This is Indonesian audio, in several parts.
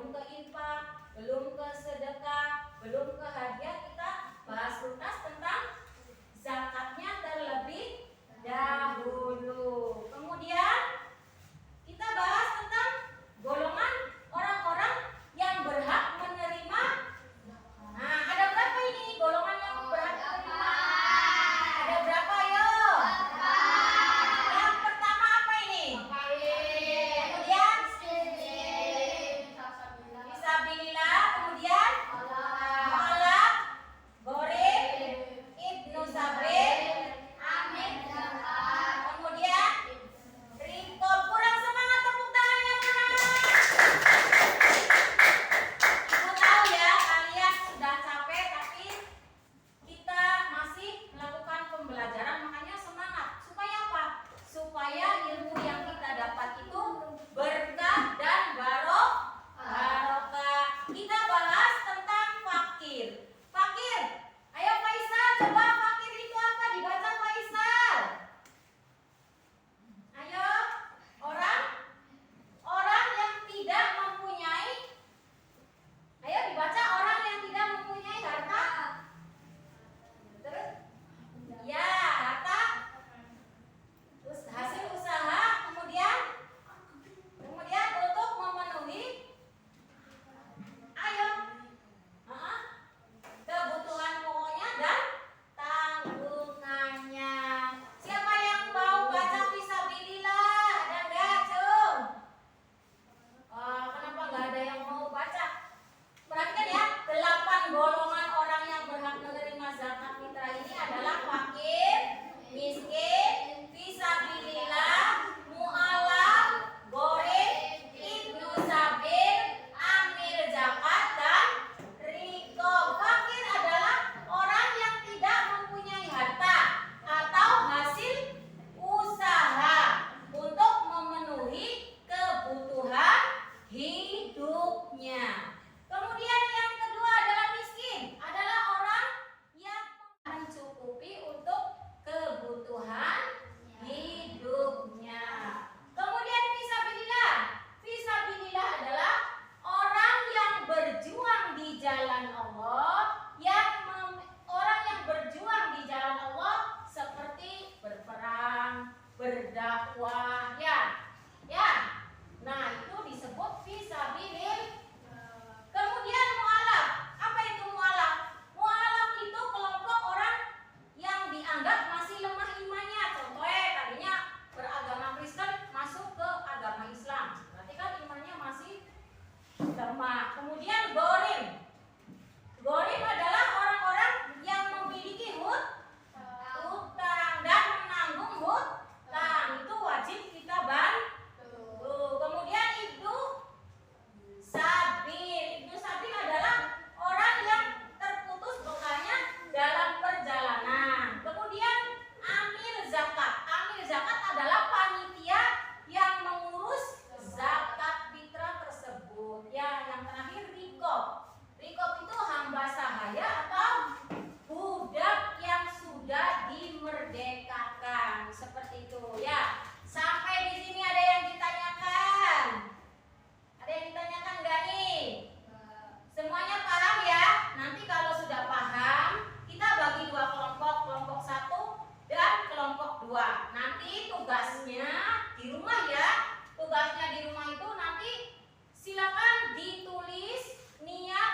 belum ke infak, belum ke sedekah, belum ke hadiah. Kita bahas tuntas tentang zakatnya terlebih dahulu. Kemudian kita bahas tentang golongan orang-orang yang berhak menerima. Nah, ada berapa ini golongan yang berhak menerima? Ada berapa, yo? Yang pertama apa ini? Kemudian fisabilillah, kemudian mu'alaf, gharib, ibnu sabil, amin, kemudian rikob. Kurang semangat, tepuk tangannya mana? Aku tahu ya kalian sudah capek, tapi kita masih melakukan pembelajaran, makanya semangat. Supaya apa? Supaya ilmu yang kita dapat itu berkah dan barokah. Kita bahas tentang fakir. Fakir. Ayo Faisal, coba fakir itu apa? Dibaca Faisal. Ayo, orang yang tidak mempunyai. Ayo dibaca, orang yang tidak mempunyai harta. Terus? Ya, harta. Terus hasil usaha, kemudian untuk memenuhi, ayo, kebutuhan pokoknya dan tanggungannya. Siapa yang mau baca fisabilillah? Ada nggak, Cung? Kenapa nggak ada yang mau baca? Perhatikan ya, 8 golongan orang yang berhak menerima zakat fitrah ini adalah fakir, miskin, fisabilillah, mu'alaf, gharib, ibnu sabil, amil zakat, dan rikob. Fakir adalah orang yang tidak mempunyai harta atau hasil usaha untuk memenuhi kebutuhan hidupnya. Kemudian yang kedua adalah miskin, adalah orang yang mencukupi untuk kebutuhan hidupnya. Kemudian fisabilillah. Fisabilillah adalah orang yang berjuang di jalan Allah, orang yang berjuang di jalan Allah seperti berperang, berdakwah, ya. Nah, itu disebut fisabilillah. Kemudian mu'alaf. Apa itu mu'alaf? Mu'alaf itu kelompok orang yang dianggap masih lemah imannya. Contohnya tadinya beragama Kristen masuk ke agama Islam. Berarti kan imannya masih lemah. Kemudian gharib. Gharib adalah orang-orang yang memiliki hutang dan menanggung hutang. Itu wajib kita bantu. Kemudian ibnu sabil. Ibnu sabil adalah orang yang terputus bekalnya dalam perjalanan. Kemudian amil zakat. Amil zakat adalah panitia yang mengurus zakat fitrah tersebut. Ya, yang terakhir rikob. Rikob itu hamba sahaya atau budak yang sudah dimerdekakan. Seperti itu ya. Sampai di sini ada yang ditanyakan? Ada yang ditanyakan nggak nih? Semuanya paham ya? Nanti kalau sudah paham, kita bagi 2 kelompok, kelompok 1 dan kelompok 2. Nanti tugasnya di rumah ya. Tugasnya di rumah itu nanti silakan ditulis niat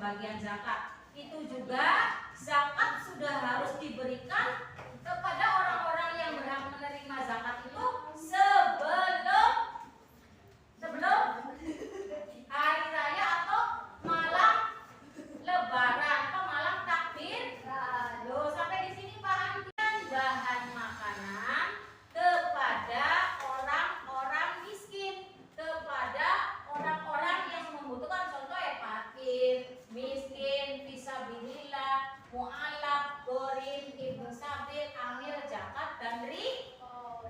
pembagian zakat. Itu juga zakat sudah harus diberikan kepada orang-orang yang berhak menerima zakat itu sebelum hari raya atau malam lebaran atau malam takbir. Loh, sampai di sini paham kan? Bahan makanan kepada orang-orang miskin, kepada orang-orang yang membutuhkan, contoh ya fakir, miskin, fisabilillah, mu'alaf, gorim, ibnu sabil, amil, zakat, dan rikob.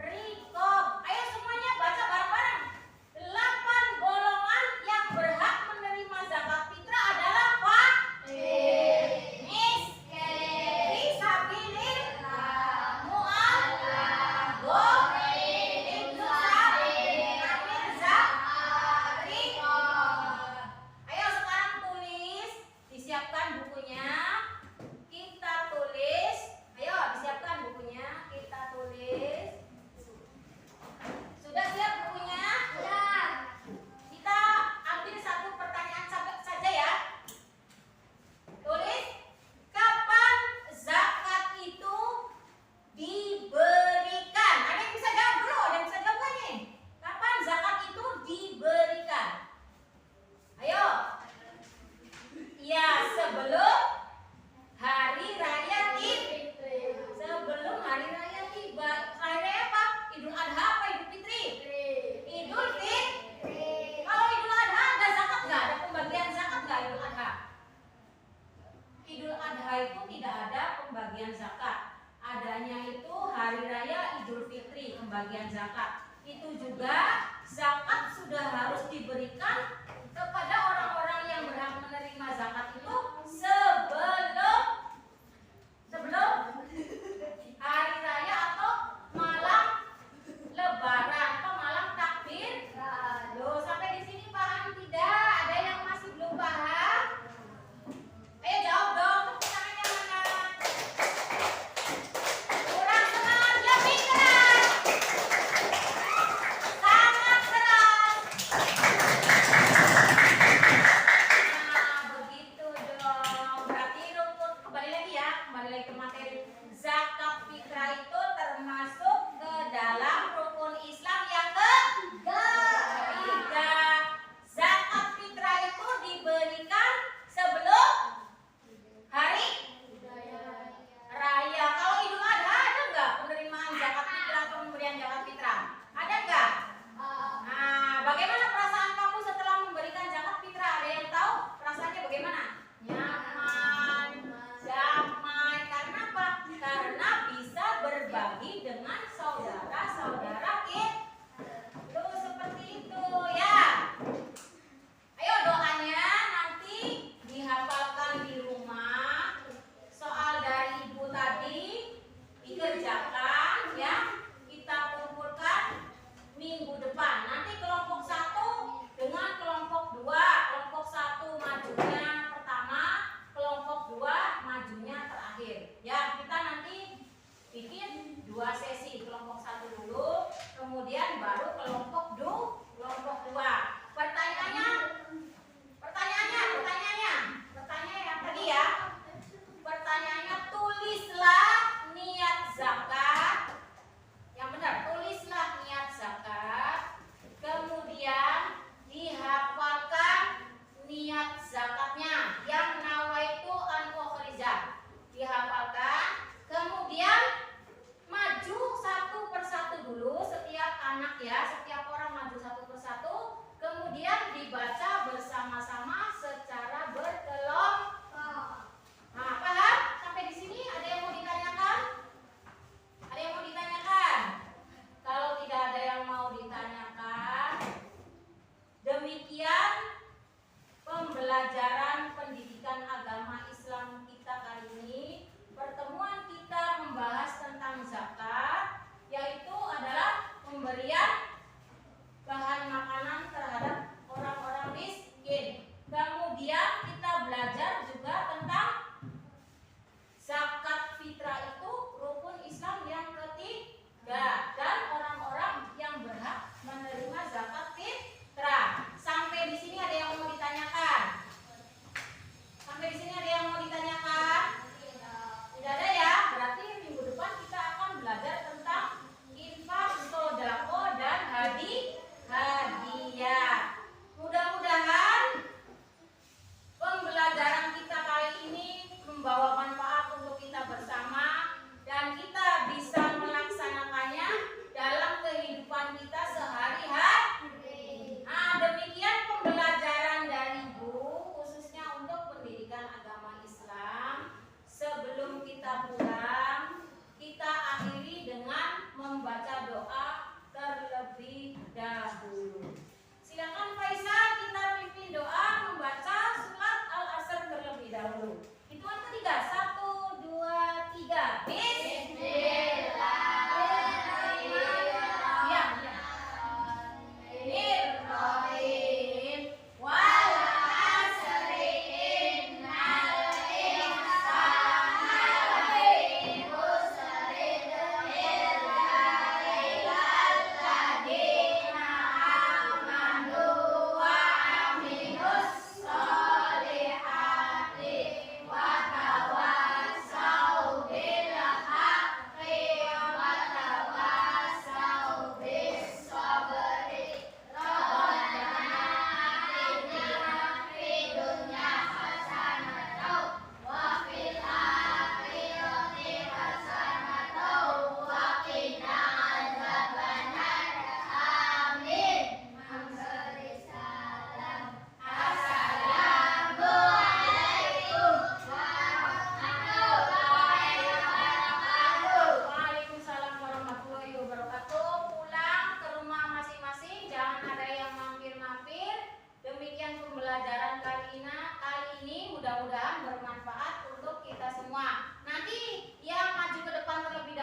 Ayo semuanya baca bareng-bareng. 8 golongan yang berhak menerima zakat fitrah adalah fakir, miskin, fisabilillah, mu'alaf, gorim, ibnu sabil, amil, zakat, rikob. Ayo sekarang tulis, disiapkan bukunya. Kita tulis, ayo disiapkan bukunya, kita tulis. Sudah siap bukunya? Ya. Kita ambil satu pertanyaan saja ya. Tulis, kapan zakat itu diberikan? Ada yang bisa jawab dulu? Ada yang bisa jawab nggak nih? Kapan zakat itu diberikan? Ayo. Ya, sebelum hari raya tiba. Sebelum hari raya tiba. Hari raya apa? Idul Adha apa Idul Fitri? Idul Fitri. Kalau Idul Adha ada zakat nggak? Ada pembagian zakat nggak Idul Adha? Idul Adha itu tidak ada pembagian zakat. Adanya itu hari raya Idul Fitri, pembagian zakat. Itu juga zakat sudah harus diberikan kepada orang-orang yang berhak menerima zakat itu sebelum hari raya atau malam lebaran atau malam takbir. Loh, sampai di sini paham tidak? Ada yang masih belum paham? Ayo jawab dong, tepuk tangannya mana? Kurang semangat, lebih keras. Sangat keras. Nah, begitu dong. Berarti rukun, kembali lagi ya, kembali lagi ke materi. Zakat fitrah itu termasuk ke dalam rukun Islam yang ketiga. Zakat fitrah itu diberikan sebelum hari raya. Kalau Idul Adha ada nggak penerimaan zakat fitrah atau pemberian zakat fitrah? Ada nggak? Nah, bagaimana perasaan kamu setelah memberikan zakat fitrah? Ada yang tahu perasaannya bagaimana? Nyaman, damai. Karena apa? Karena bisa berbagi dengan saudara-saudara kita. Tuh, seperti itu ya. Ayo doanya nanti dihafalkan di rumah. Soal dari ibu tadi dikerjakan ya. Kita kumpulkan minggu depan. Nanti kelompok 1 dengan kelompok 2. Kelompok 1 majunya pertama, kelompok 2 majunya terakhir. Ya, kita nanti bikin 2 sesi. Kelompok 1 dulu, kemudian baru kelompok 2. Pertanyaannya yang tadi ya. Pertanyaannya, tulislah niat zakat. Yang benar, tulislah niat zakat. Kemudian dihafalkan niat zakatnya yang nawaitu an ukhrijah. Dihafalkan. Kemudian maju satu persatu dulu setiap anak ya, setiap orang maju satu persatu. Kemudian dibaca bersama-sama secara berkelompok. Nah, paham? Sampai di sini ada yang mau ditanyakan? Ada yang mau ditanyakan? Kalau tidak ada yang mau ditanyakan, demikian pembelajaran pendidikan agama Islam kita kali ini. Pertemuan kita membahas tentang zakat, yaitu adalah pemberian bahan makanan terhadap orang-orang miskin. Kemudian kita belajar juga tentang zakat fitrah itu rukun Islam yang ketiga dan orang-orang yang berhak menerima zakat fitrah. Sampai di sini ada yang mau ditanyakan? baru. Hitungan ketiga, 1, 2, 3. Bismillahirrahmanirrahim. Wal asri innal insana lafi khusr illa illalladzina amanu wa amilus solihati wa tawassaw bil haqqi wa tawassaw bis sabri. Rabbana atina fid dunya hasanatan wa fil akhirati hasanatan wa qina adzabannar. Amin. Assalamualaikum warahmatullahi wabarakatuh. Waalaikumsalam warahmatullahi wabarakatuh. Pulang ke rumah masing-masing, jangan ada yang mampir-mampir. Demikian pembelajaran kali ini mudah-mudahan bermanfaat untuk kita semua. Nanti yang maju ke depan terlebih